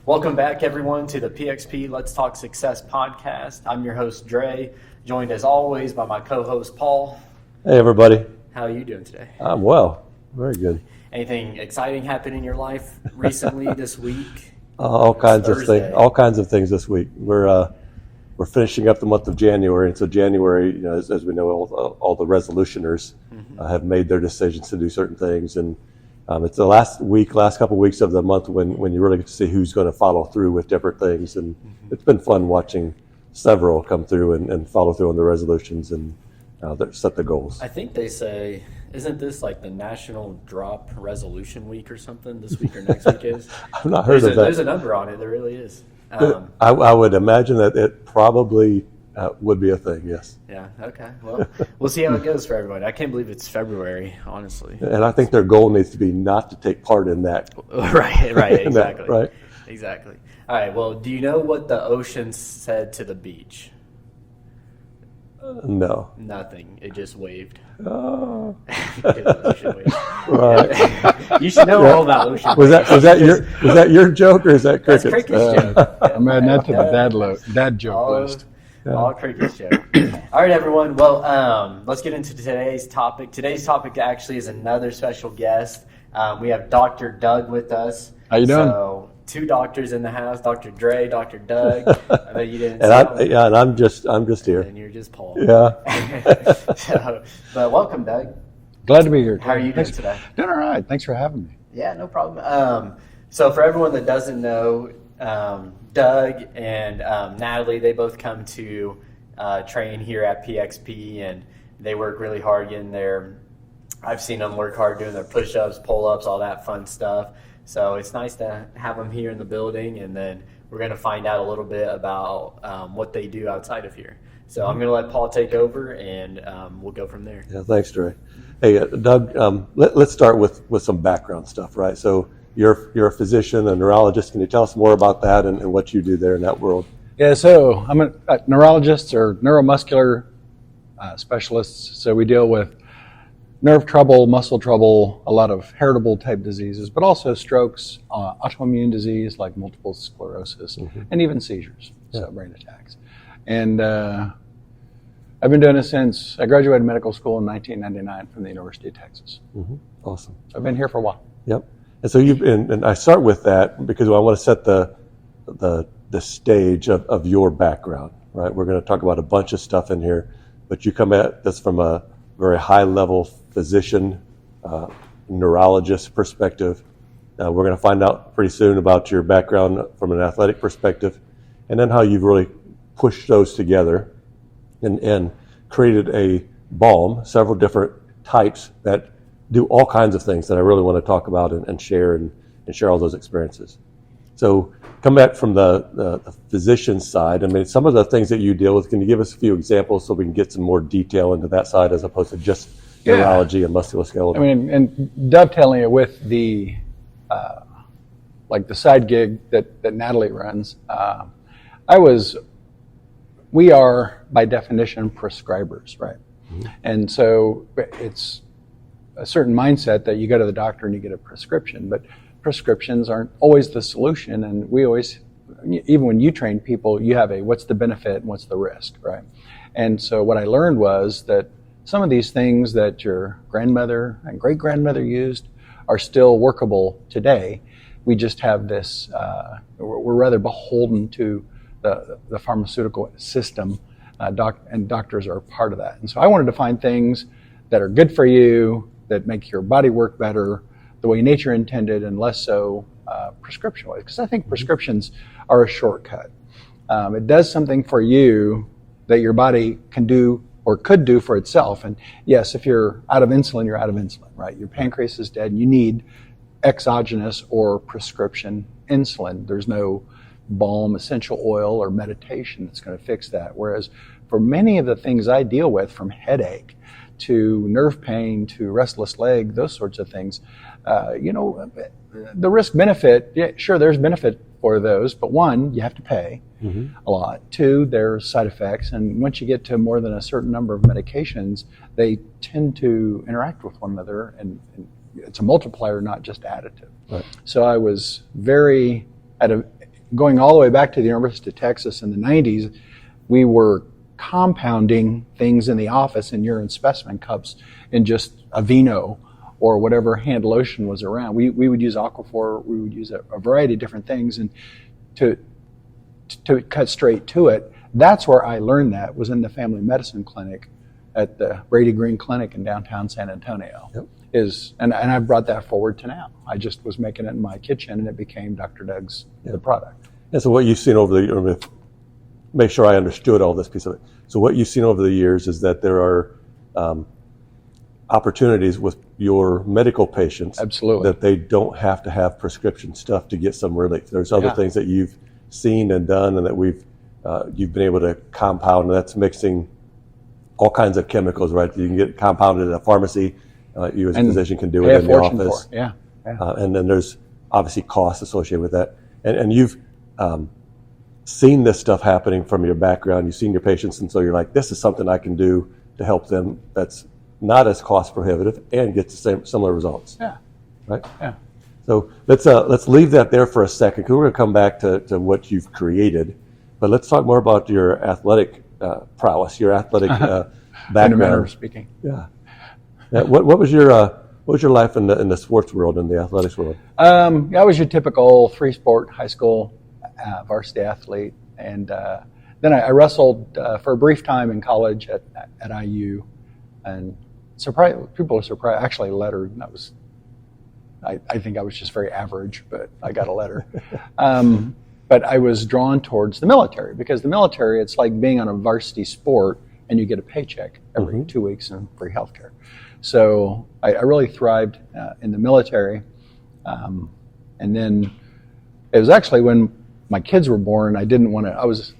Welcome back, everyone, to the PXP Let's Talk Success podcast. I'm your host, Dre, joined as always by my co-host, Paul. Hey, everybody. How are you doing today? I'm well. Very good. Anything exciting happen in your life recently this week? All kinds of things. All kinds of things this week. We're finishing up the month of January, and so January, as we know, all the resolutioners have made their decisions to do certain things, and it's the last couple of weeks of the month when you really get to see who's going to follow through with different things, and it's been fun watching several come through and follow through on the resolutions and set the goals. I think they say, isn't this like the National Drop Resolution Week or something this week or next week is? I've not heard of that. There's a number on it. There really is. I would imagine that it probably would be a thing, yes. Yeah, okay. Well, we'll see how it goes for everybody. I can't believe it's February, honestly. And I think their goal needs to be not to take part in that. Right, exactly. Right. Exactly. All right, well, do you know what the ocean said to the beach? No. Nothing. It just waved. Oh. Right. You should know all about ocean. Was that your joke or is that Cricket's? That's Cricket's joke. I'm adding that to the dad joke list. All Cricket's joke. All right, everyone. Well, let's get into today's topic. Today's topic actually is another special guest. We have Dr. Doug with us. How you doing? So, two doctors in the house, Dr. Dre, Dr. Doug. I bet you didn't and I'm just here. And you're just Paul. Yeah. But welcome, Doug. Glad to be here. How are you doing today? Doing all right. Thanks for having me. Yeah, no problem. So for everyone that doesn't know, Doug and Natalie, they both come to train here at PXP, and they work really hard getting I've seen them work hard doing their push-ups, pull-ups, all that fun stuff. So it's nice to have them here in the building, and then we're going to find out a little bit about what they do outside of here. So I'm going to let Paul take over, and we'll go from there. Yeah, thanks, Dre. Hey, Doug, let's start with some background stuff, right? So you're a physician, a neurologist. Can you tell us more about that and what you do there in that world? Yeah, so I'm a neurologist or neuromuscular specialist. So we deal with nerve trouble, muscle trouble, a lot of heritable type diseases, but also strokes, autoimmune disease like multiple sclerosis, and even seizures, so brain attacks. And I've been doing it since I graduated medical school in 1999 from the University of Texas. Awesome. So I've been here for a while. Yep. And so and I start with that because I want to set the stage of your background, right? We're going to talk about a bunch of stuff in here, but you come at this from a very high level physician, neurologist perspective. We're going to find out pretty soon about your background from an athletic perspective, and then how you've really pushed those together and created a balm, several different types that do all kinds of things that I really want to talk about and share and share all those experiences. So come back from the physician side. I mean, some of the things that you deal with, can you give us a few examples so we can get some more detail into that side as opposed to just neurology and musculoskeletal? I mean, and dovetailing it with the like the side gig that Natalie runs, we are by definition prescribers, right? And so it's a certain mindset that you go to the doctor and you get a prescription, but prescriptions aren't always the solution, and we always, even when you train people, you have what's the benefit and what's the risk, right? And so what I learned was that some of these things that your grandmother and great-grandmother used are still workable today. We just have this, we're rather beholden to the pharmaceutical system, and doctors are part of that. And so I wanted to find things that are good for you, that make your body work better, the way nature intended, and less so prescription ways. Because I think prescriptions are a shortcut. It does something for you that your body can do or could do for itself. And yes, if you're out of insulin, you're out of insulin, right? Your pancreas is dead and you need exogenous or prescription insulin. There's no balm, essential oil, or meditation that's going to fix that. Whereas for many of the things I deal with, from headache to nerve pain to restless leg, those sorts of things, the risk benefit, yeah, sure, there's benefit for those, but one, you have to pay a lot. Two, there's side effects, and once you get to more than a certain number of medications, they tend to interact with one another, and it's a multiplier, not just additive. Right. So I was very, going all the way back to the University of Texas in the 90s, we were compounding things in the office in urine specimen cups in just Aveeno or whatever hand lotion was around. We would use Aquaphor, we would use a variety of different things. And to cut straight to it, that's where I learned that, was in the family medicine clinic at the Brady Green Clinic in downtown San Antonio. Yep. And I brought that forward to now. I just was making it in my kitchen, and it became Dr. Doug's, the product. And so what you've seen over the, make sure I understood all this piece of it. So what you've seen over the years is that there are opportunities with your medical patients. Absolutely. That they don't have to have prescription stuff to get some relief. There's other things that you've seen and done, and that you've been able to compound, and that's mixing all kinds of chemicals, right? You can get compounded at a pharmacy. You as a physician can do it in the office. Yeah. And then there's obviously costs associated with that. And you've seen this stuff happening from your background. You've seen your patients, and so you're like, this is something I can do to help them that's not as cost prohibitive and get the similar results. Yeah. Right? Yeah. So let's leave that there for a second, because we're going to come back to what you've created. But let's talk more about your athletic prowess, your athletic In a manner background. of speaking. Yeah. What was your life in the sports world, in the athletics world? I was your typical 3-sport high school varsity athlete, and then I wrestled for a brief time in college at IU, and people were surprised. Actually, lettered. And I think I was just very average, but I got a letter. But I was drawn towards the military, because the military, it's like being on a varsity sport, and you get a paycheck every 2 weeks and free healthcare. So I really thrived in the military. And then it was actually when my kids were born, I was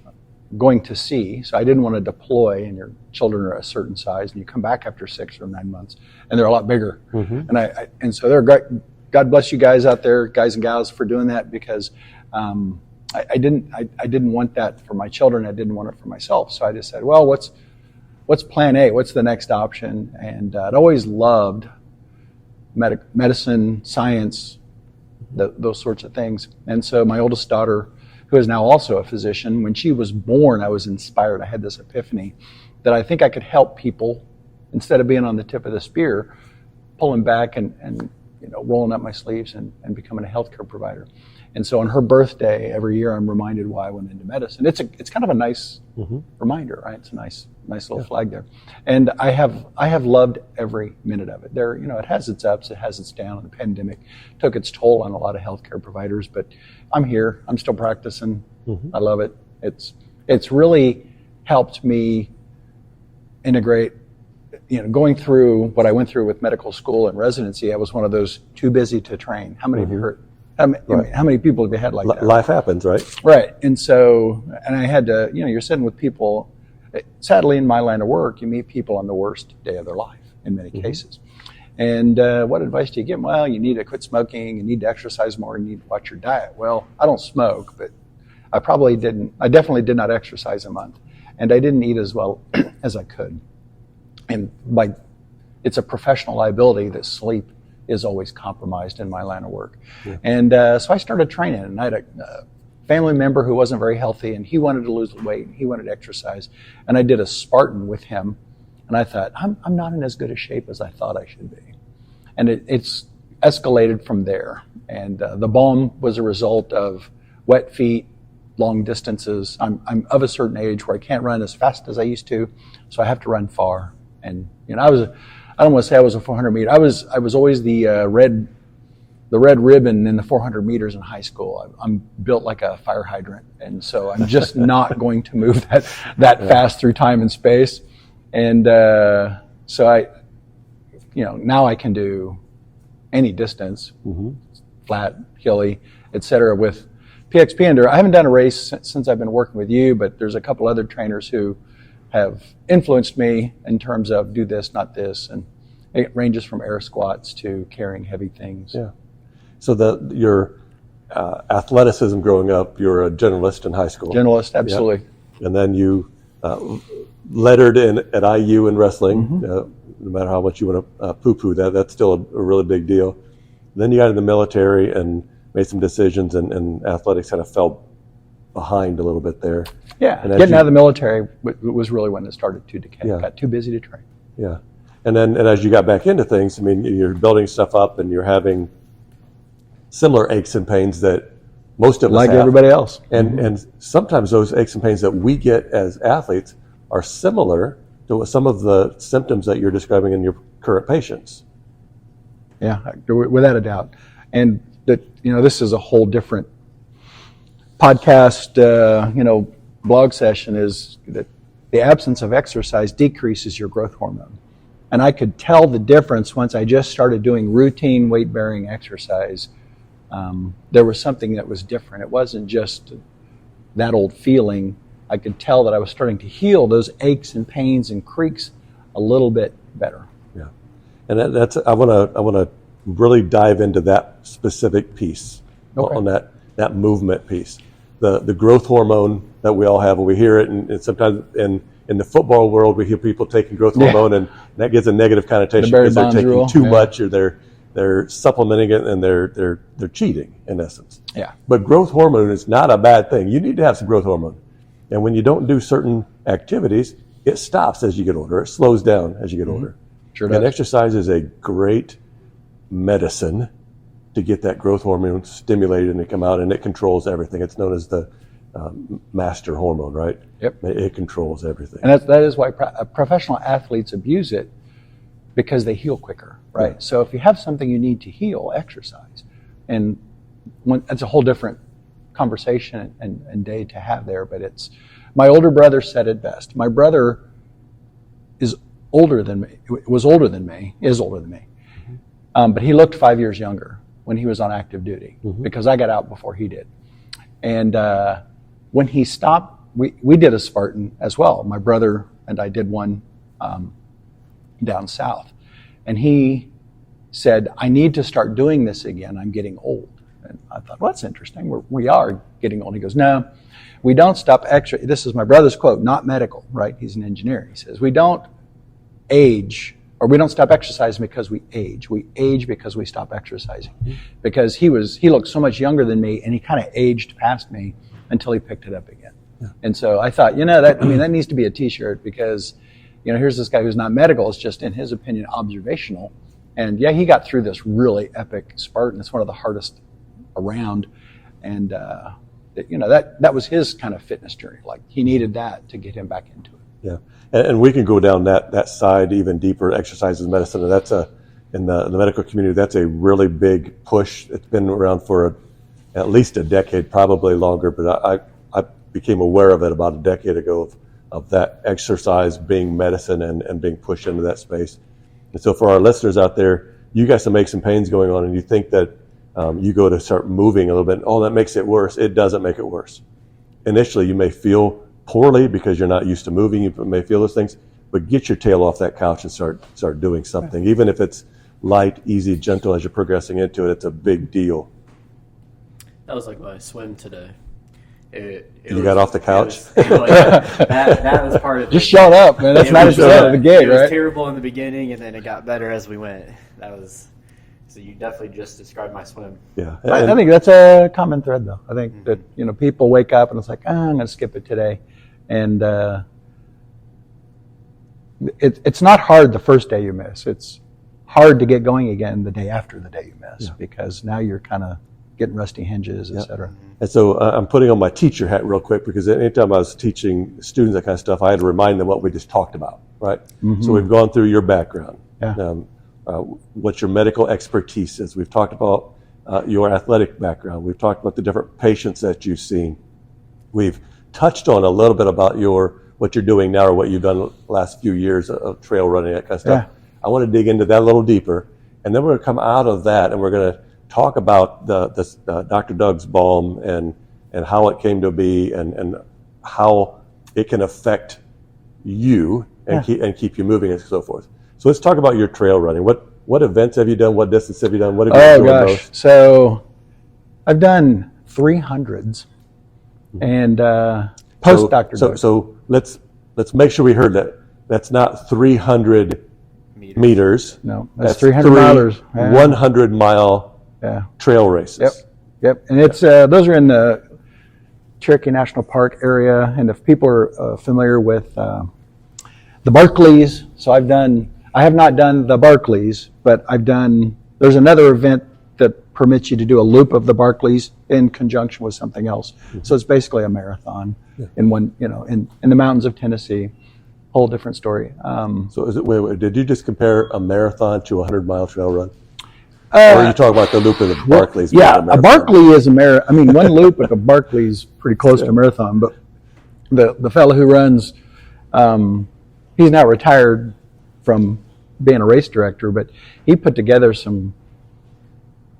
going to sea, so I didn't want to deploy, and your children are a certain size, and you come back after 6 or 9 months, and they're a lot bigger. And so they're great. God bless you guys out there, guys and gals, for doing that, because I didn't want that for my children. I didn't want it for myself. So I just said, well, what's plan A? What's the next option? And I'd always loved medicine, science, those sorts of things. And so my oldest daughter, who is now also a physician, when she was born, I was inspired. I had this epiphany that I think I could help people, instead of being on the tip of the spear, pulling back and rolling up my sleeves and becoming a healthcare provider. And so on her birthday, every year, I'm reminded why I went into medicine. It's kind of a nice reminder, right? It's a nice little flag there. And I have loved every minute of it. It has its ups, it has its downs. The pandemic took its toll on a lot of healthcare providers, but I'm here. I'm still practicing. I love it. It's really helped me integrate. Going through what I went through with medical school and residency, I was one of those too busy to train. How many of you heard? How many people have you had like that? Life happens, right? Right. And I had to, you're sitting with people. Sadly, in my line of work, you meet people on the worst day of their life in many cases. And what advice do you give them? Well, you need to quit smoking, you need to exercise more, you need to watch your diet. Well, I don't smoke, but I definitely did not exercise a month. And I didn't eat as well as I could. And it's a professional liability that sleep is always compromised in my line of work. Yeah. And so I started training, and I had a family member who wasn't very healthy, and he wanted to lose weight, and he wanted to exercise. And I did a Spartan with him, and I thought, I'm not in as good a shape as I thought I should be. And it's escalated from there. And the BOM was a result of wet feet, long distances. I'm of a certain age where I can't run as fast as I used to, so I have to run far. And I don't want to say I was a 400 meter. I was always the red ribbon in the 400 meters in high school. I'm built like a fire hydrant, and so I'm just not going to move that fast through time and space. And so now I can do any distance, flat, hilly, etc. with PXP. And I haven't done a race since I've been working with you, but there's a couple other trainers who have influenced me in terms of do this, not this, and it ranges from air squats to carrying heavy things. Yeah. So your athleticism growing up, you're a generalist in high school. Generalist, absolutely. Yep. And then you lettered at IU in wrestling. No matter how much you want to poo-poo that, that's still a really big deal. And then you got in the military and made some decisions, and athletics kind of fell behind a little bit there. Yeah, And as getting you- out of the military was really when it started to decay. Yeah. Got too busy to train. Yeah. And as you got back into things, I mean, you're building stuff up and you're having similar aches and pains that most of us Like have. everybody else. And sometimes those aches and pains that we get as athletes are similar to some of the symptoms that you're describing in your current patients. Yeah, without a doubt. And that, this is a whole different podcast, blog session, is that the absence of exercise decreases your growth hormone. And I could tell the difference once I just started doing routine weight-bearing exercise. There was something that was different. It wasn't just that old feeling. I could tell that I was starting to heal those aches and pains and creaks a little bit better. Yeah. And I want to really dive into that specific piece, Okay. on that movement piece. The growth hormone that we all have, and we hear it, and sometimes in the football world, we hear people taking growth hormone, and that gets a negative connotation The Barry because they're Bonds taking rule, too yeah. much, or they're supplementing it, and they're cheating in essence. Yeah. But growth hormone is not a bad thing. You need to have some growth hormone, and when you don't do certain activities, it stops as you get older. It slows down as you get older. Sure And does. exercise is a great medicine to get that growth hormone stimulated and to come out, and it controls everything. It's known as the master hormone, right? Yep. It controls everything. And that is why professional athletes abuse it, because they heal quicker, right? Yeah. So if you have something you need to heal, exercise. And that's a whole different conversation and day to have there, but my older brother said it best. My brother is older than me, is older than me, but he looked 5 years younger when he was on active duty, because I got out before he did. And when he stopped, we did a Spartan as well. My brother and I did one down south. And he said, I need to start doing this again. I'm getting old. And I thought, well, that's interesting. We are getting old. He goes, no, we don't stop exercising. This is my brother's quote, not medical, right? He's an engineer. He says, we don't age, or we don't stop exercising because we age. We age because we stop exercising. Because he looked so much younger than me, and he kind of aged past me until he picked it up again. Yeah. And so I thought, that needs to be a T-shirt, because, here's this guy who's not medical. It's just, in his opinion, observational. And yeah, he got through this really epic Spartan. It's one of the hardest around. And, that was his kind of fitness journey. Like, he needed that to get him back into it. Yeah. And we can go down that side even deeper. Exercise is medicine, and that's in the medical community, that's a really big push. It's been around for at least a decade, probably longer, but I became aware of it about a decade ago of that exercise being medicine and being pushed into that space. And so for our listeners out there, you got some aches and pains going on, and you think that you go to start moving a little bit, that makes it worse. It doesn't make it worse. Initially, you may feel poorly because you're not used to moving. You may feel those things, but get your tail off that couch and start doing something. Even if it's light, easy, gentle as you're progressing into it, it's a big deal. That was like my swim today. You got off the couch? That was part of it. Just shut up, man. That's 90% of the gig, It was right? terrible in the beginning, and then it got better as we went. So you definitely just described my swim. Yeah. I think that's a common thread, though. I think that, people wake up and it's like, I'm going to skip it today. And it's not hard the first day you miss. It's hard to get going again the day after the day you miss, because now you're kind of getting rusty hinges, et cetera. And so I'm putting on my teacher hat real quick, because anytime I was teaching students that kind of stuff, I had to remind them what we just talked about, right? So we've gone through your background. Yeah. What your medical expertise is. We've talked about your athletic background. We've talked about the different patients that you've seen. We've touched on a little bit about what you're doing now, or what you've done the last few years of trail running, that kind of stuff. Yeah. I want to dig into that a little deeper, and then we're going to come out of that, and we're going to talk about the Dr. Doug's balm and how it came to be, and how it can affect you and keep you moving and so forth. So let's talk about your trail running. What events have you done? What distance have you done? What have you enjoyed most? So I've done 300s, and post Dr. Doug. So let's make sure we heard that. That's not 300 meters. No, that's 300 milers. Yeah. 100-mile trail races. Yep. And it's those are in the Cherokee National Park area, and if people are familiar with the Barkleys, so I have not done the Barkleys, but there's another event that permits you to do a loop of the Barkleys in conjunction with something else. Mm-hmm. So it's basically a marathon in one, in the mountains of Tennessee. Whole different story. So is it, wait, did you just compare a marathon to a 100-mile trail run? Or are you talking about the loop of the Barkleys? Yeah, a Barkley is a marathon. I mean, one loop at the Barkley is pretty close to a marathon, but the fellow who runs, he's now retired from being a race director, but he put together some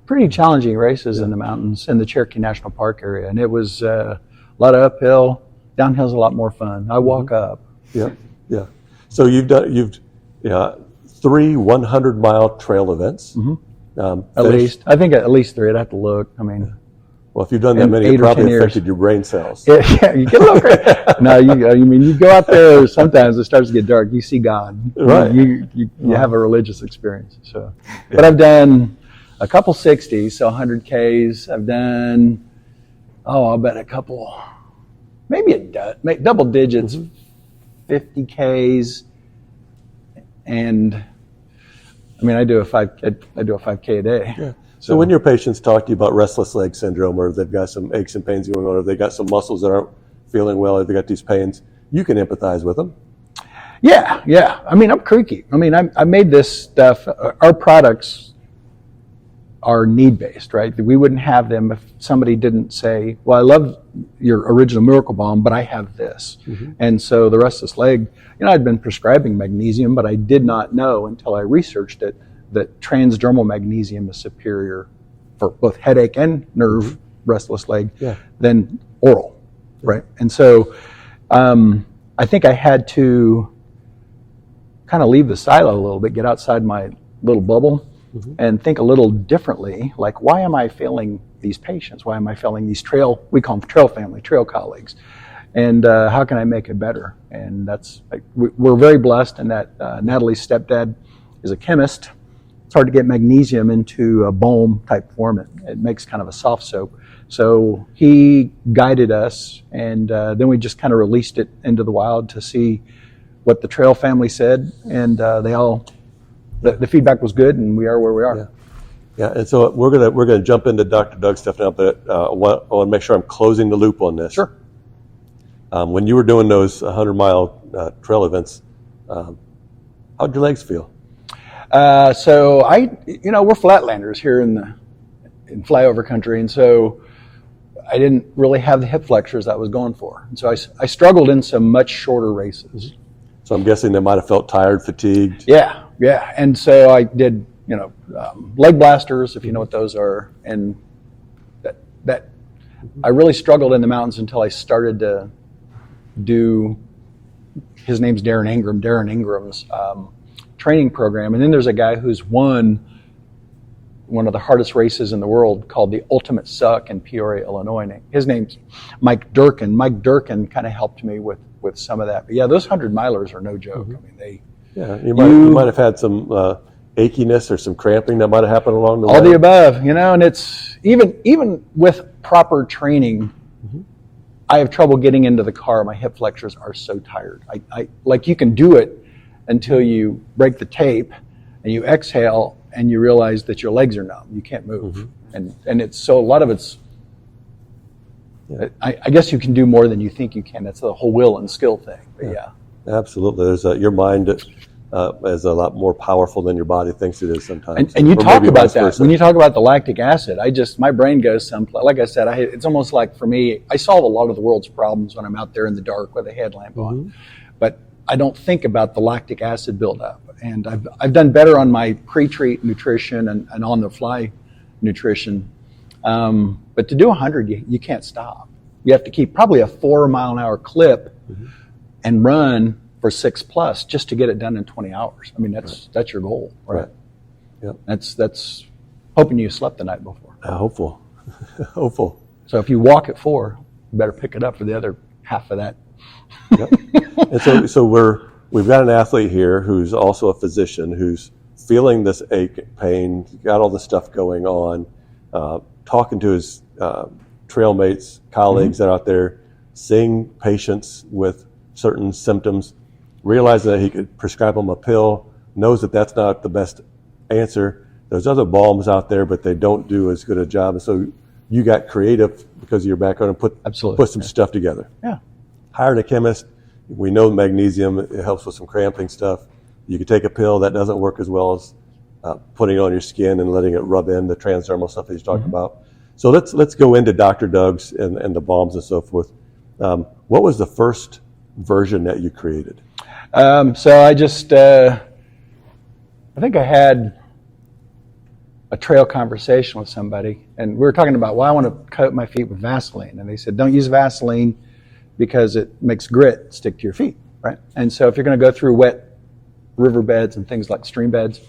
pretty challenging races in the mountains in the Cherokee National Park area, and it was a lot of uphill. Downhill's a lot more fun. I walk up. Yeah, yeah. So you've 3 100-mile trail events. Mm-hmm. At least, I think at least 3. I'd have to look. I mean, well, if you've done that many, it probably affected your brain cells. Yeah, you get a little crazy. No, you go out there. Sometimes it starts to get dark. You see God. Right. You have a religious experience. So, but I've done a couple 60s, so 100 Ks. I've done, I'll bet a couple, maybe double digits, 50 Ks, and. I mean, I do a 5K a day. Yeah. So when your patients talk to you about restless leg syndrome, or if they've got some aches and pains going on, or if they've got some muscles that aren't feeling well, or they've got these pains, you can empathize with them. Yeah. I mean, I'm creaky. I mean, I made this stuff. Our products are need-based, right? We wouldn't have them if somebody didn't say, well, I love your original Miracle Balm, but I have this. Mm-hmm. And so the restless leg, I'd been prescribing magnesium, but I did not know until I researched it that transdermal magnesium is superior for both headache and nerve restless leg than oral, right? And so I think I had to kind of leave the silo a little bit, get outside my little bubble, and think a little differently, like, why am I failing these patients? Why am I failing these we call them trail colleagues? And how can I make it better? And that's, we're very blessed in that Natalie's stepdad is a chemist. It's hard to get magnesium into a balm type form. It makes kind of a soft soap. So he guided us, and then we just kind of released it into the wild to see what the trail family said, and the feedback was good, and we are where we are. Yeah, and so we're gonna jump into Dr. Doug's stuff now, but I want to make sure I'm closing the loop on this. Sure. When you were doing those 100-mile trail events, how'd your legs feel? So we're flatlanders here in flyover country, and so I didn't really have the hip flexors I was going for, and so I struggled in some much shorter races. So I'm guessing they might have felt tired, fatigued. Yeah, and so I did, leg blasters, if you know what those are, and that I really struggled in the mountains until I started to do. His name's Darren Ingram. Darren Ingram's training program, and then there's a guy who's won one of the hardest races in the world called the Ultimate Suck in Peoria, Illinois. His name's Mike Durkin. Mike Durkin kind of helped me with some of that. But yeah, those 100-milers are no joke. I mean, you might have had some achiness or some cramping that might have happened along the way. All the above, and it's even with proper training, I have trouble getting into the car. My hip flexors are so tired. I like, you can do it until you break the tape and you exhale and you realize that your legs are numb. You can't move. And it's so a lot of it's, I guess you can do more than you think you can. That's the whole will and skill thing. But Absolutely. There's your mind is a lot more powerful than your body thinks it is sometimes. And you talk about that. When you talk about the lactic acid, my brain goes someplace. Like I said, it's almost like, for me, I solve a lot of the world's problems when I'm out there in the dark with a headlamp on. But I don't think about the lactic acid buildup. And I've done better on my pre-treat nutrition and on the fly nutrition. But to do 100, you can't stop. You have to keep probably a 4-mile-an-hour clip and run for 6+ just to get it done in 20 hours. I mean, that's your goal, right? Yep. That's hoping you slept the night before. Hopeful. Hopeful. So if you walk at 4, you better pick it up for the other half of that. And so we've got an athlete here who's also a physician who's feeling this ache, pain, got all this stuff going on, talking to his trail mates, colleagues that are out there seeing patients with certain symptoms, realizing that he could prescribe them a pill, knows that that's not the best answer. There's other balms out there, but they don't do as good a job. And so you got creative because of your background and put some stuff together. Yeah. Hired a chemist. We know magnesium, it helps with some cramping stuff. You can take a pill that doesn't work as well as putting it on your skin and letting it rub in, the transdermal stuff that he's talking about. So let's go into Dr. Doug's and the balms and so forth. What was the first version that you created? So I just, I think I had a trail conversation with somebody, and we were talking about, well, I want to coat my feet with Vaseline. And they said, don't use Vaseline because it makes grit stick to your feet, right? And so if you're going to go through wet riverbeds and things like stream beds,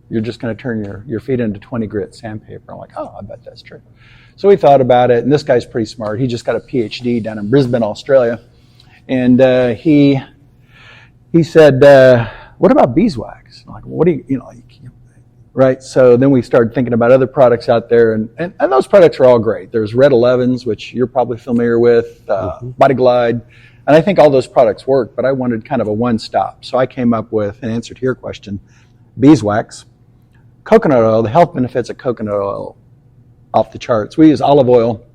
you're just going to turn your feet into 20 grit sandpaper. I'm like, oh, I bet that's true. So we thought about it, and this guy's pretty smart. He just got a PhD down in Brisbane, Australia. And he said, what about beeswax? I'm like, what do you right? So then we started thinking about other products out there, and those products are all great. There's Red 11s, which you're probably familiar with, Body Glide, and I think all those products work, but I wanted kind of a one-stop. So I came up with an answer to your question: beeswax, coconut oil. The health benefits of coconut oil off the charts. We use olive oil.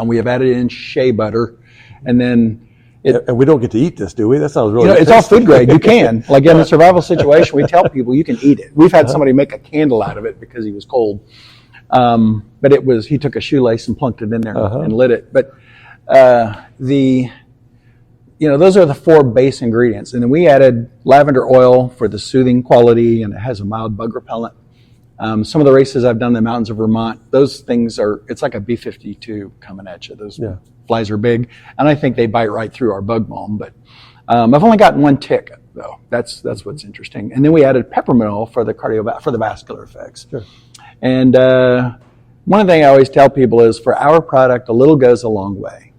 We have added in shea butter, and then and we don't get to eat this, do we? That sounds really it's all food grade. You can. Like in a survival situation, we tell people you can eat it. We've had somebody make a candle out of it because he was cold. But he took a shoelace and plunked it in there and lit it. But those are the 4 base ingredients. And then we added lavender oil for the soothing quality, and it has a mild bug repellent. Some of the races I've done in the mountains of Vermont, those things it's like a B-52 coming at you. Those flies are big, and I think they bite right through our bug balm. But I've only gotten 1 tick, though. That's what's interesting. And then we added peppermint oil for the vascular effects. Sure. And one thing I always tell people is, for our product, a little goes a long way.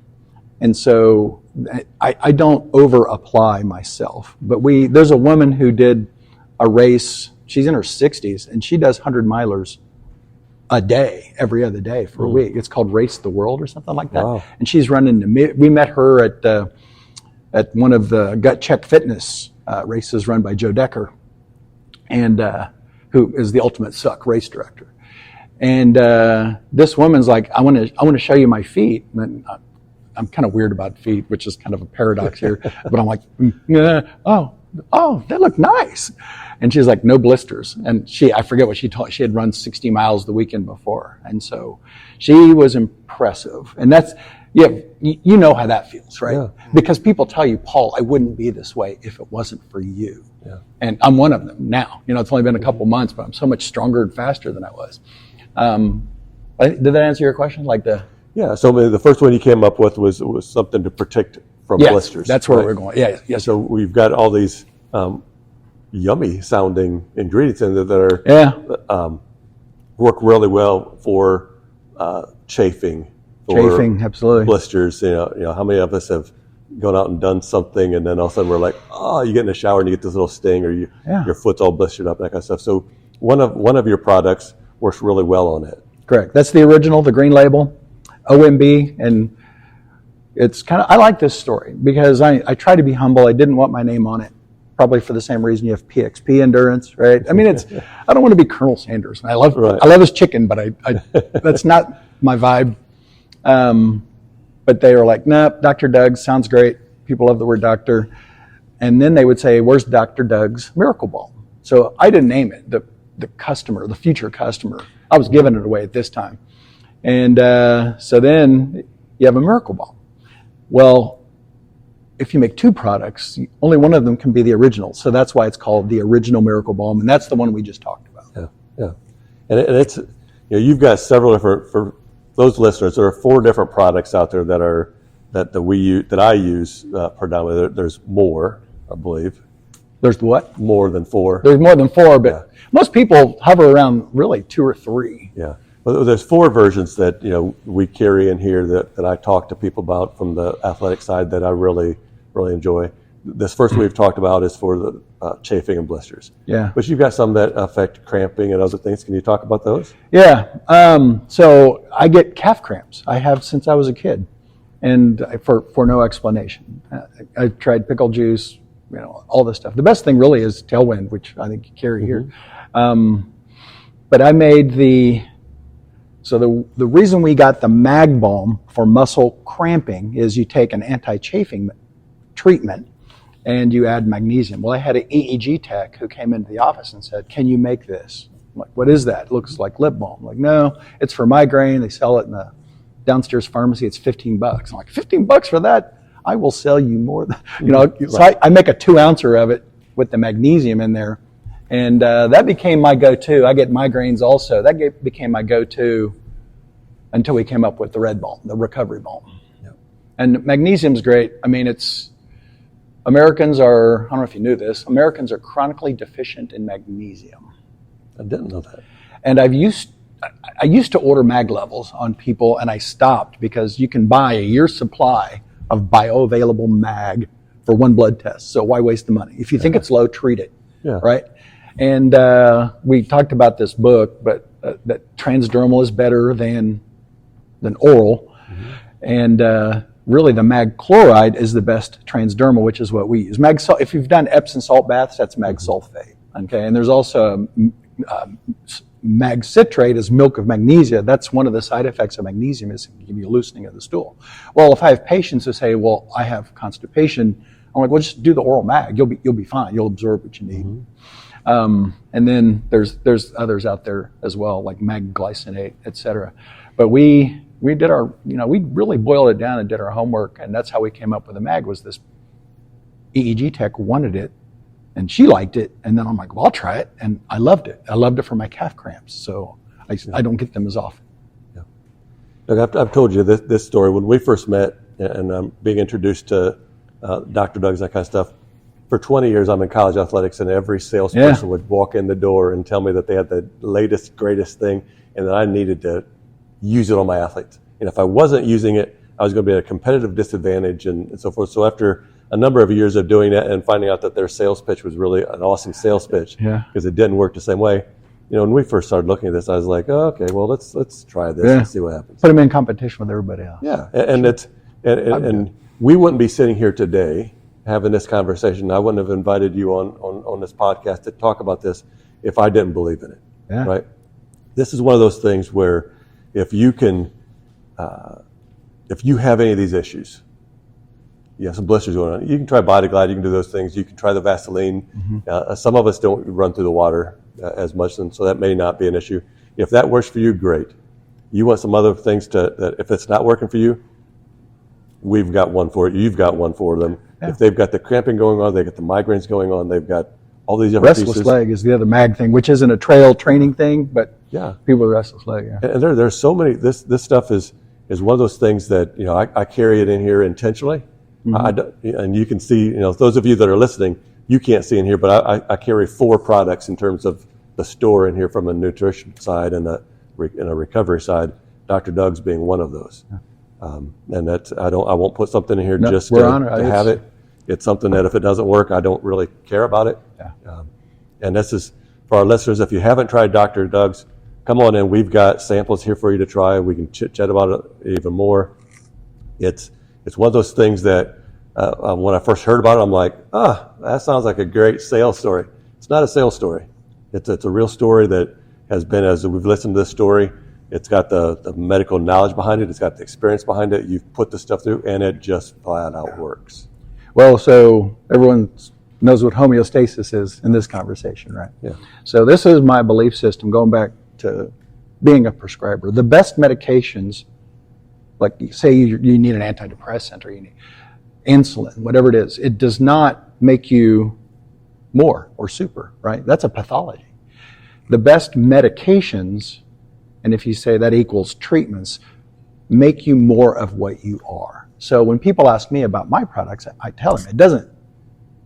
And so I don't over-apply myself. But there's a woman who did a race. She's in her 60s, and she does 100-milers a day, every other day for a week. It's called Race the World or something like that. Wow. And she's running we met her at one of the Gut Check Fitness races run by Joe Decker, and who is the ultimate suck race director. And this woman's like, I want to show you my feet. And I'm kind of weird about feet, which is kind of a paradox here. But I'm like, oh, they look nice. And she's like, no blisters. And I forget what she told. She had run 60 miles the weekend before. And so she was impressive. And that's, you know how that feels, right? Yeah. Because people tell you, Paul, I wouldn't be this way if it wasn't for you. Yeah. And I'm one of them now. It's only been a couple months, but I'm so much stronger and faster than I was. Did that answer your question? Yeah, so the first one you came up with was something to protect from blisters. That's where we're going. Yes. So we've got all these yummy sounding ingredients in there that are work really well for chafing. Absolutely. Blisters. How many of us have gone out and done something, and then all of a sudden we're like, you get in the shower and you get this little sting, or your foot's all blistered up, that kind of stuff. So one of your products works really well on it. Correct. That's the original, the green label, OMB, and it's I like this story because I try to be humble. I didn't want my name on it, probably for the same reason you have PXP Endurance, right? I mean, I don't want to be Colonel Sanders. I love his chicken, but I that's not my vibe. But they were like, nope, Dr. Doug's sounds great. People love the word doctor. And then they would say, where's Dr. Doug's Miracle Balm? So I didn't name it. The customer, the future customer, I was giving it away at this time. And so then you have a Miracle Balm. Well, if you make 2 products, only one of them can be the original. So that's why it's called the Original Miracle Balm, and that's the one we just talked about. Yeah. And it's you've got several different, for those listeners, there are 4 different products out there that I use predominantly. There's more, I believe. There's what? More than 4. There's more than 4, but most people hover around really 2 or 3. Yeah. Well, there's 4 versions that we carry in here that I talk to people about from the athletic side that I really, really enjoy. this first we've talked about is for the chafing and blisters. Yeah. But you've got some that affect cramping and other things. Can you talk about those? Yeah. So I get calf cramps. I have since I was a kid, and for no explanation. I've tried pickle juice, all this stuff. The best thing really is Tailwind, which I think you carry here. But I made the reason we got the Mag Balm for muscle cramping is you take an anti-chafing treatment and you add magnesium. Well, I had an EEG tech who came into the office and said, "Can you make this?" I'm like, "What is that? It looks like lip balm." I'm like, "No, it's for migraine. They sell it in the downstairs pharmacy. It's $15." I'm like, $15 for that? I will sell you more than, So I make a 2-ouncer of it with the magnesium in there. And that became my go-to. I get migraines also. That became my go-to until we came up with the Red Balm, the recovery balm. Yep. And magnesium's great. I mean, Americans are, I don't know if you knew this, Americans are chronically deficient in magnesium. I didn't know that. And I used to order mag levels on people, and I stopped because you can buy a year's supply of bioavailable mag for one blood test. So why waste the money? If you think it's low, treat it. Yeah. Right? And we talked about this book, but that transdermal is better than oral. Mm-hmm. And really the mag chloride is the best transdermal, which is what we use. If you've done Epsom salt baths, that's mag sulfate. Okay, and there's also mag citrate is milk of magnesia. That's one of the side effects of magnesium is it can give you a loosening of the stool. Well, if I have patients who say, "Well, I have constipation," I'm like, "Well, just do the oral mag. You'll be fine. You'll absorb what you need." Mm-hmm. And then there's others out there as well, like mag glycinate, etc. But we did our, we really boiled it down and did our homework, and that's how we came up with the mag. Was this EEG tech wanted it, and she liked it, and then I'm like, "Well, I'll try it," and I loved it. I loved it for my calf cramps, so I don't get them as often. Yeah. Look, I've told you this story when we first met, and I'm being introduced to Dr. Doug's, that kind of stuff. For 20 years, I'm in college athletics, and every salesperson would walk in the door and tell me that they had the latest, greatest thing, and that I needed to use it on my athletes. And if I wasn't using it, I was going to be at a competitive disadvantage and so forth. So after a number of years of doing that and finding out that their sales pitch was really an awesome sales pitch because it didn't work the same way, when we first started looking at this, I was like, "Oh, okay, well, let's try this and see what happens." Put them in competition with everybody else. Yeah, and we wouldn't be sitting here today having this conversation. I wouldn't have invited you on this podcast to talk about this if I didn't believe in it. Yeah. Right? This is one of those things where if you have any of these issues, you have some blisters going on, you can try BodyGlide, you can do those things, you can try the Vaseline. Mm-hmm. Some of us don't run through the water as much, and so that may not be an issue. If that works for you, great. You want some other things that if it's not working for you, we've got one for it. You've got one for them. Yeah. If they've got the cramping going on, they've got the migraines going on, they've got all these different restless pieces. Leg is the other mag thing, which isn't a trail training thing, but people with restless leg. Yeah. And there's so many. This stuff is one of those things that I carry it in here intentionally. Mm-hmm. And you can see, those of you that are listening, you can't see in here, but I carry 4 products in terms of the store in here from a nutrition side and a recovery side. Dr. Doug's being one of those. Yeah. And that's I won't put something in here just to have it. It's something that if it doesn't work, I don't really care about it. Yeah. And this is for our listeners. If you haven't tried Dr. Doug's, come on in. We've got samples here for you to try. We can chit chat about it even more. It's one of those things that when I first heard about it, I'm like, that sounds like a great sales story. It's not a sales story. It's a real story that has been, as we've listened to this story, it's got the medical knowledge behind it. It's got the experience behind it. You've put the stuff through, and it just flat out works. Well, so everyone knows what homeostasis is in this conversation, right? Yeah. So this is my belief system going back to being a prescriber. The best medications, like say you need an antidepressant or you need insulin, whatever it is, it does not make you more or super, right? That's a pathology. The best medications, and if you say that equals treatments, make you more of what you are. So when people ask me about my products, I tell them it doesn't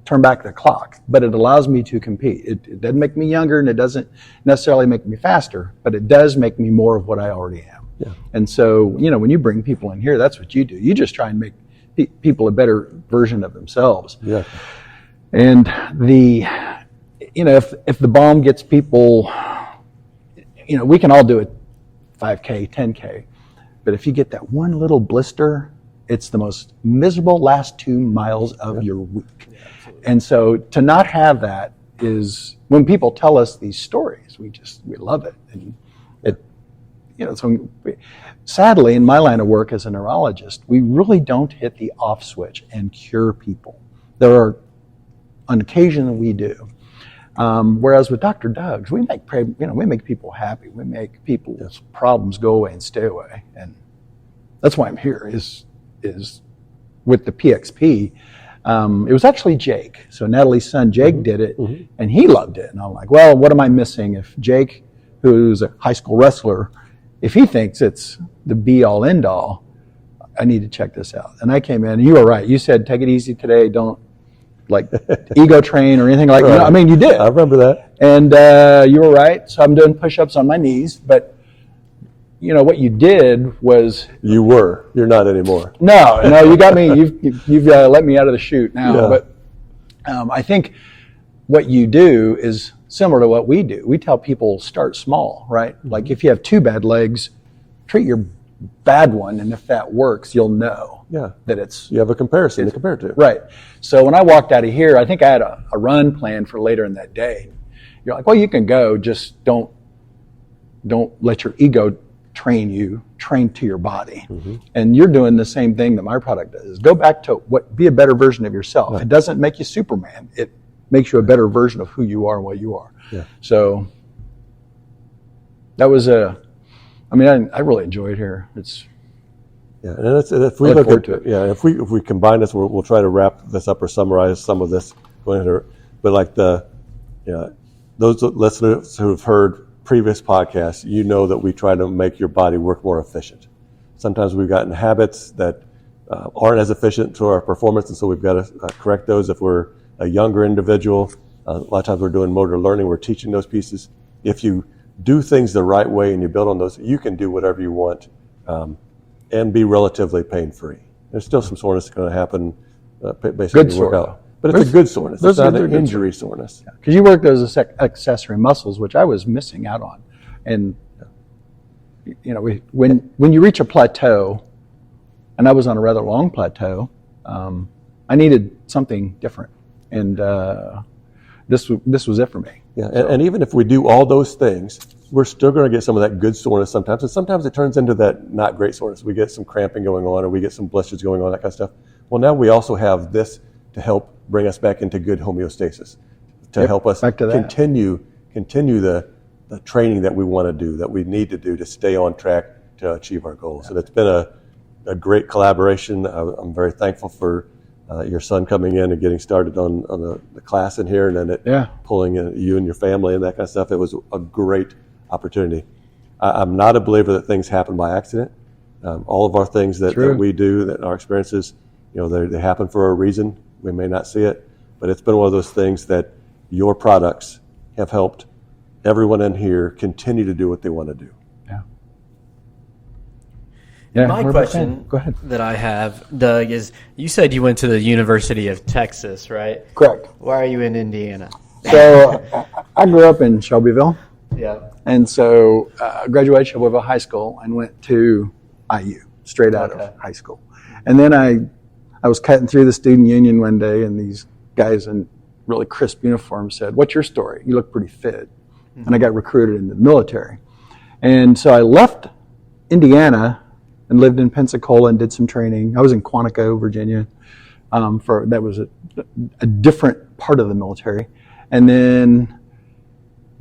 turn back the clock, but it allows me to compete. It doesn't make me younger, and it doesn't necessarily make me faster, but it does make me more of what I already am. Yeah. And so, when you bring people in here, that's what you do. You just try and make people a better version of themselves. Yeah. And if the balm gets people, we can all do it 5K, 10K, but if you get that one little blister, it's the most miserable last 2 miles of your week. And so to not have that is, when people tell us these stories, we love it. And sadly, in my line of work as a neurologist, we really don't hit the off switch and cure people. There are, on occasion, we do. Whereas with Dr. Doug's, we make people happy. We make people's problems go away and stay away. And that's why I'm here, is with the PXP. It was actually Jake. So Natalie's son, Jake, did it, and he loved it. And I'm like, well, what am I missing? If Jake, who's a high school wrestler, if he thinks it's the be-all, end-all, I need to check this out. And I came in, and you were right. You said, take it easy today. Don't, ego train or anything like that. Right. You did. I remember that. And you were right. So I'm doing push-ups on my knees. But, what you did was... You're not anymore. No, you got me. You've let me out of the chute now. Yeah. But I think what you do is similar to what we do. We tell people start small, right? Like if you have 2 bad legs, treat your bad one, and if that works, you'll know that it's... You have a comparison to compare to. Right. So when I walked out of here, I think I had a run planned for later in that day. You're like, well, you can go, just don't let your ego train to your body. And you're doing the same thing that my product does. Go back to be a better version of yourself. Right. It doesn't make you Superman. It makes you a better version of who you are and what you are. Yeah. So that was I really enjoy it here. It's... Yeah, and if we look at it, if we combine this, we'll try to wrap this up or summarize some of this going into. But those listeners who have heard previous podcasts, that we try to make your body work more efficient. Sometimes we've gotten habits that aren't as efficient to our performance, and so we've got to correct those. If we're a younger individual, a lot of times we're doing motor learning, we're teaching those pieces. If you do things the right way and you build on those, you can do whatever you want and be relatively pain-free. There's still some soreness going to happen based on your workout. But it's a good soreness. It's not an injury soreness. Because you work those accessory muscles, which I was missing out on. And, when you reach a plateau, and I was on a rather long plateau, I needed something different. And this was it for me. Yeah, and even if we do all those things, we're still going to get some of that good soreness sometimes. And sometimes it turns into that not great soreness. We get some cramping going on, or we get some blisters going on, that kind of stuff. Well, now we also have this to help bring us back into good homeostasis, to help us continue the training that we want to do, that we need to do to stay on track to achieve our goals. So it's been a great collaboration. I'm very thankful for your son coming in and getting started on the class in here, and then pulling in you and your family and that kind of stuff. It was a great opportunity. I'm not a believer that things happen by accident. All of our things that we do, that our experiences, they happen for a reason. We may not see it, but it's been one of those things that your products have helped everyone in here continue to do what they want to do. Yeah. My question that I have, Doug, is you said you went to the University of Texas, right? Correct. Why are you in Indiana? So I grew up in Shelbyville. Yeah. And so I graduated Shelbyville High School and went to IU straight out of high school. And then I was cutting through the student union one day, and these guys in really crisp uniforms said, "What's your story? You look pretty fit." And I got recruited into the military. And so I left Indiana and lived in Pensacola and did some training. I was in Quantico, Virginia. That was a different part of the military. And then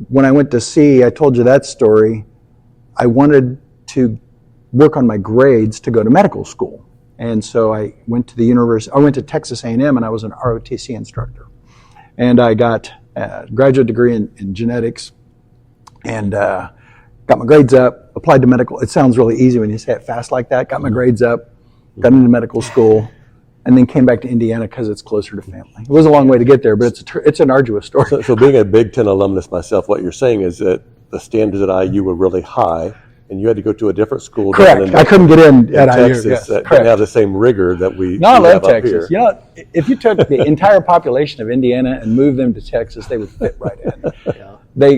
when I went to sea, I told you that story. I wanted to work on my grades to go to medical school. And so I went to I went to Texas A&M, and I was an ROTC instructor. And I got a graduate degree in genetics, and got my grades up, applied to medical. It sounds really easy when you say it fast like that. Got my grades up, got into medical school, and then came back to Indiana because it's closer to family. It was a long way to get there, but it's an arduous story. So being a Big Ten alumnus myself, what you're saying is that the standards at IU were really high, and you had to go to a different school. Correct. down in- I couldn't get in in at IU. Texas Yes, that correct. didn't have the same rigor that we No, I we love have up Texas. here. You know, if you took the entire population of Indiana and moved them to Texas, they would fit right in. Yeah.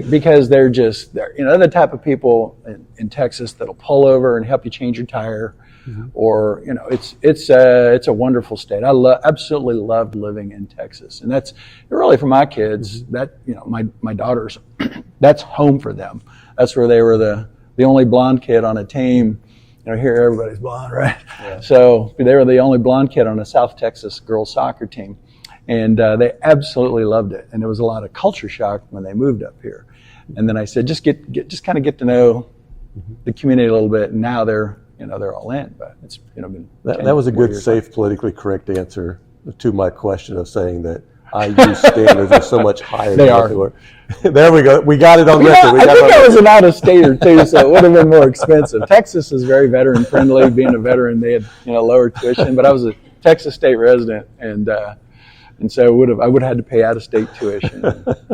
Because they're the type of people in Texas that'll pull over and help you change your tire, or it's a wonderful state. I absolutely loved living in Texas, and that's really for my kids. That my daughters, that's home for them. That's where they were the only blonde kid on a team. Here everybody's blonde, right? Yeah. So they were the only blonde kid on a South Texas girls soccer team. And they absolutely loved it. And there was a lot of culture shock when they moved up here. And then I said, just kind of get to know the community a little bit. And now they're all in. But it's been That was a 10 more good, years. safe, politically correct answer to my question of saying that IU standards are so much higher They than are. what they were. There we go. We got it on record. We I got think it I on was an out-of-stater too, so it would have been more expensive. Texas is very veteran-friendly. Being a veteran, they had lower tuition, but I was a Texas State resident, and so I would have had to pay out-of-state tuition.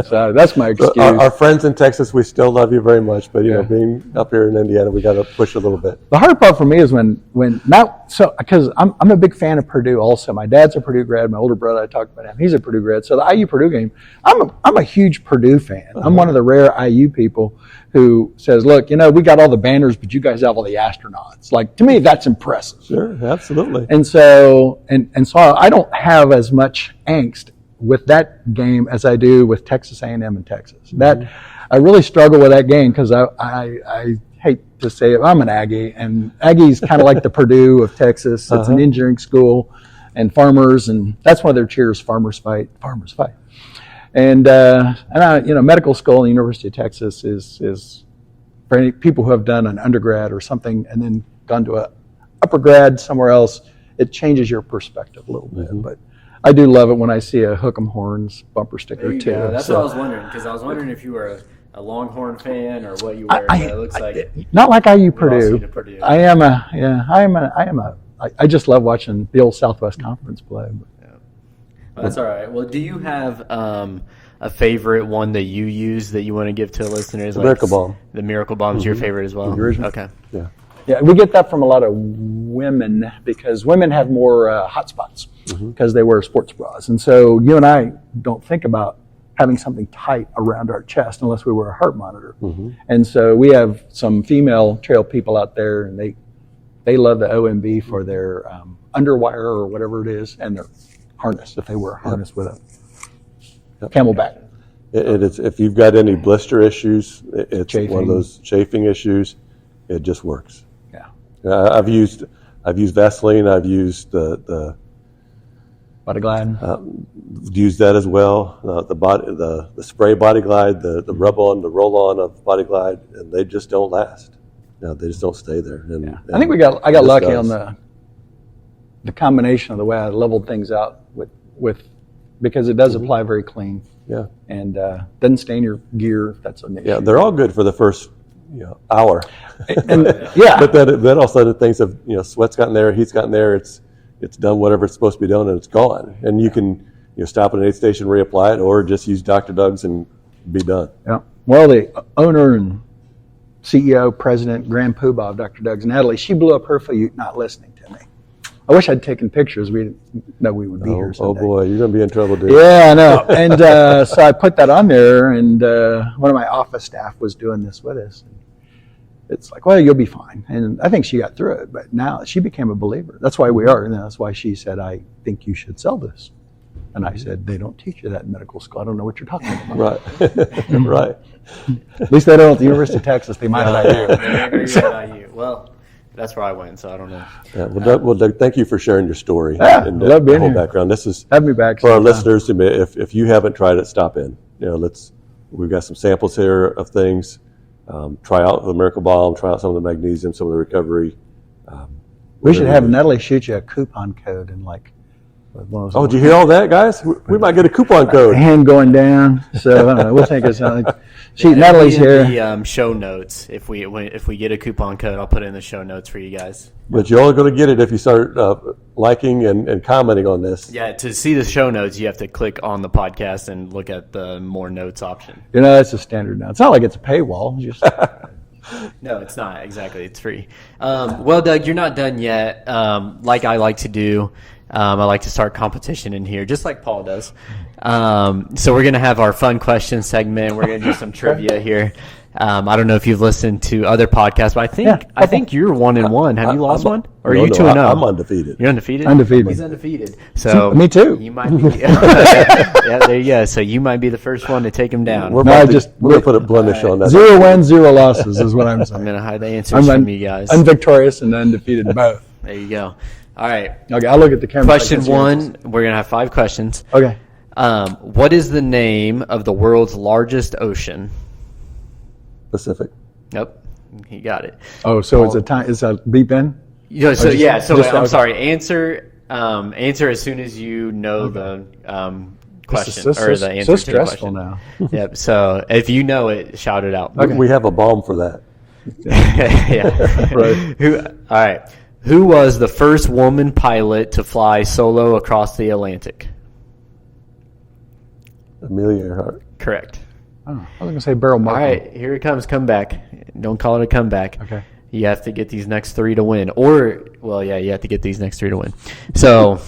So that's my excuse. Our friends in Texas, we still love you very much, but being up here in Indiana, we got to push a little bit. The hard part for me is because I'm a big fan of Purdue also. My dad's a Purdue grad. My older brother, I talked about him, he's a Purdue grad. So the IU Purdue game, I'm a huge Purdue fan. I'm one of the rare IU people who says, look, we got all the banners, but you guys have all the astronauts. Like, to me, that's impressive. Sure, absolutely. And so I don't have as much angst with that game as I do with Texas A&M and Texas. That I really struggle with that game because I hate to say it, I'm an Aggie, and Aggie's kind of like the Purdue of Texas. It's an engineering school, and farmers, and that's one of their cheers: farmers fight, farmers fight. And medical school in the University of Texas is for any people who have done an undergrad or something and then gone to a upper grad somewhere else. It changes your perspective a little bit, but I do love it when I see a Hook 'em Horns bumper sticker There you too. go. That's So- what I was wondering, because I was wondering if you were a Longhorn fan or what you were. But it looks like not like IU all Purdue. seen a Purdue. I just love watching the old Southwest Conference play. Well, that's all right. Well, do you have a favorite one that you use that you want to give to listeners? Miracle Bomb. The Miracle Bomb's your favorite as well? The original. Okay. Yeah. Yeah, we get that from a lot of women because women have more hot spots because they wear sports bras. And so you and I don't think about having something tight around our chest unless we wear a heart monitor. And so we have some female trail people out there, and they love the OMB for their underwire or whatever it is, and their harness, if they wear a harness with a camelback. It is, if you've got any blister issues, it's Chafing. one of those chafing issues. It just works. Yeah. I've used Vaseline. I've used the Body Glide. used that as well. The spray Body Glide, the rub on, the roll on of Body Glide, and they just don't last. They just don't stay there. And I think I got this lucky does. on the combination of the way I leveled things out with because it does apply very clean. Yeah. And doesn't stain your gear if that's an issue. Yeah, they're all good for the first hour. And, yeah. But then all of a sudden things have, sweat's gotten there, heat's gotten there, it's done whatever it's supposed to be done, and it's gone. And you can stop at an aid station, reapply it, or just use Dr. Doug's and be done. Yeah. Well, the owner and CEO, president, grand poobah of Dr. Doug's, Natalie, she blew up her fute not listening to me. I wish I'd taken pictures. We didn't know we would be here Oh someday. boy, you're going to be in trouble, dude. Yeah, I know. And so I put that on there, and one of my office staff was doing this with us. It's like, well, you'll be fine. And I think she got through it, but now she became a believer. That's why we are. And that's why she said, I think you should sell this. And I said, they don't teach you that in medical school. I don't know what you're talking about. Right. Right. At least they don't at the University of Texas. They might at IU. They agree with IU. Well, that's where I went, so I don't know. Yeah, well, Doug, thank you for sharing your story Yeah, and I love being the whole here. background. This is Have me back for our sometime. listeners. If you haven't tried it, stop in. We've got some samples here of things. Try out the Miracle Bomb. Try out some of the magnesium, some of the recovery. We should have Natalie shoot you a coupon code and like one of those Oh, did you hear all that, guys? We might get a coupon code. hand going down. So I don't know. We'll think it's like It'll Natalie's be in here. the show notes. If we get a coupon code, I'll put it in the show notes for you guys. But you're only going to get it if you start liking and commenting on this. Yeah, to see the show notes, you have to click on the podcast and look at the more notes option. That's a standard now. It's not like it's a paywall. Just No, it's not. Exactly. It's free. Well, Doug, you're not done yet. Like I like to do, I like to start competition in here, just like Paul does. So we're going to have our fun question segment. We're going to do some trivia here. I don't know if you've listened to other podcasts, but I think you're 1-1. Have you lost one? Or are you 2-0? I'm undefeated. You're undefeated? Undefeated. He's undefeated. So Me too. You might be. Yeah, there you go. So you might be the first one to take him down. We're No, going to put a blemish on that. 0 wins, 0 losses is what I'm I'm saying. going to hide the answers from you guys. Unvictorious and undefeated both. There you go. All right. Okay, I'll look at the camera. Question 1. We're going to have 5 questions. Okay. What is the name of the world's largest ocean? Pacific. Nope. You got it. Oh, so it's a time. It's a beep in. I'm sorry. Answer as soon as you know the question or the answer So to the stressful question. now. Yep. So if you know it, shout it out. Okay. We have a balm for that. Yeah. Right. All right. Who was the first woman pilot to fly solo across the Atlantic? Amelia Earhart. Correct. Oh, I was going to say Beryl All Markham. right. Here it comes. Comeback. Don't call it a comeback. Okay. You have to get these next 3 to win. You have to get these next 3 to win. So,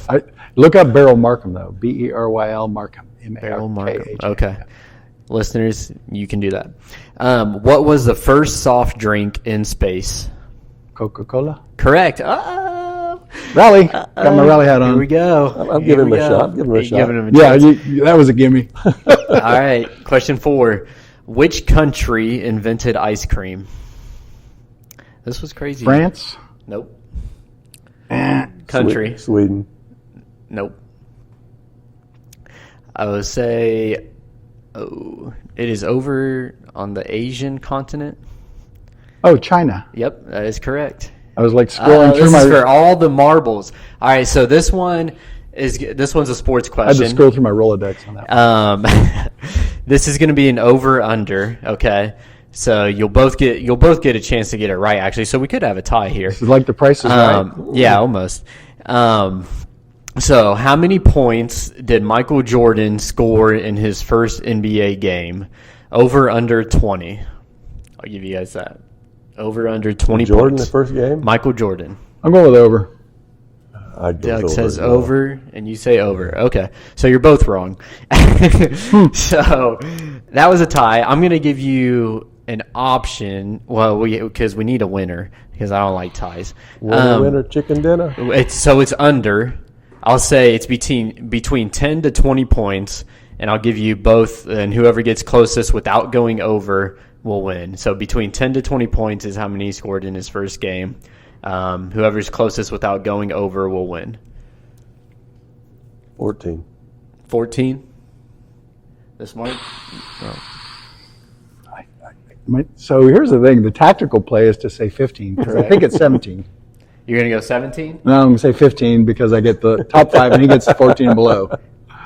Look up Beryl Markham, though. Beryl Markham. Beryl Markham. M-A-R-K-H-A-M. Okay. Listeners, you can do that. What was the first soft drink in space? Coca-Cola. Correct. Rally. Got my rally hat on. Here we go. I'm giving him a shot. I'm giving him a shot. Giving him a Yeah, chance. that was a gimme. All right. Question 4. Which country invented ice cream? This was crazy. France. Nope. Country. Sweden. Nope. I would say, it is over on the Asian continent. Oh, China. Yep, that is correct. I was like scrolling through This my. is for all the marbles. All right, so this one's a sports I had to question. scroll through my Rolodex on that. This is going to be an over/under. Okay, so you'll both get a chance to get it right. Actually, so we could have a tie here. It's like the price is right. Yeah, almost. So how many points did Michael Jordan score in his first NBA game? Over under 20. I'll give you guys that. Over under 20 Jordan, points. the first game? Michael Jordan. I'm going with over. Doug says over, and you say over. Okay, so you're both wrong. So that was a tie. I'm going to give you an option. Well, because we need a winner, because I don't like ties. Winner, chicken dinner. It's under. I'll say it's between 10 to 20 points, and I'll give you both, and whoever gets closest without going over will win. So between 10 to 20 points is how many he scored in his first game. Whoever's closest without going over will win. 14. 14? This might. So here's the thing. The tactical play is to say 15, because I think it's 17. You're going to go 17? No, I'm going to say 15 because I get the top 5 and he gets 14 below.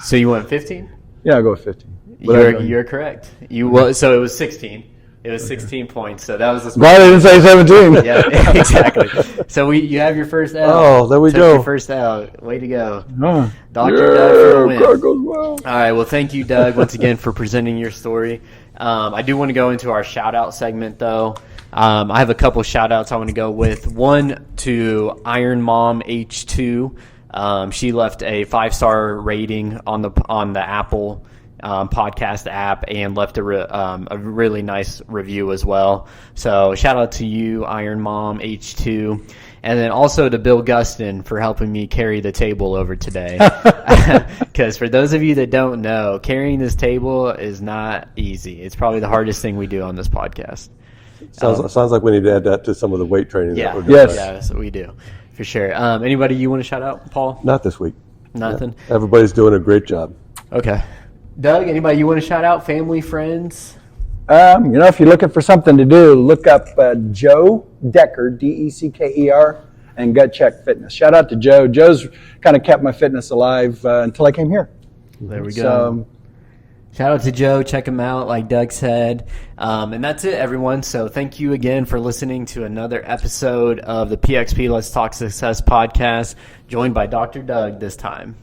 So you went 15? Yeah, I'll go with 15. You're correct. So it was 16. It was 16 points. So that was the Glad I didn't say 17. Yeah, exactly. So you have your first out. Oh, there we Took go. Your first out. Way to go. Oh, Dr. Doug for the win. God goes well. All right. Well, thank you, Doug, once again for presenting your story. I do want to go into our shout-out segment, though. I have a couple shout-outs I want to go with. One to Iron Mom H2. She left a 5-star rating on the Apple podcast app and left a really nice review as well. So shout out to you, Iron Mom H2. And then also to Bill Gustin for helping me carry the table over today. Because for those of you that don't know, carrying this table is not easy. It's probably the hardest thing we do on this podcast. Sounds like we need to add that to some of the weight training that we're doing. Yes. Yes, we do. For sure. Anybody you want to shout out, Paul? Not this week. Nothing? Everybody's doing a great job. Okay. Doug, anybody you want to shout out? Family, friends? If you're looking for something to do, look up Joe Decker, Decker, and Gut Check Fitness. Shout out to Joe. Joe's kind of kept my fitness alive until I came here. There we go. So, shout out to Joe. Check him out, like Doug said. And that's it, everyone. So thank you again for listening to another episode of the PXP Let's Talk Success podcast, joined by Dr. Doug this time.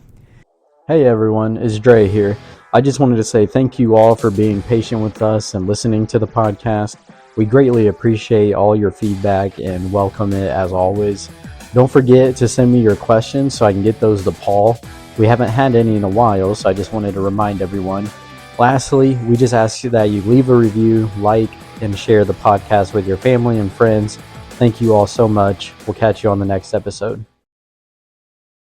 Hey everyone, it's Dre here. I just wanted to say thank you all for being patient with us and listening to the podcast. We greatly appreciate all your feedback and welcome it as always. Don't forget to send me your questions so I can get those to Paul. We haven't had any in a while, so I just wanted to remind everyone. Lastly, we just ask you that you leave a review, like, and share the podcast with your family and friends. Thank you all so much. We'll catch you on the next episode.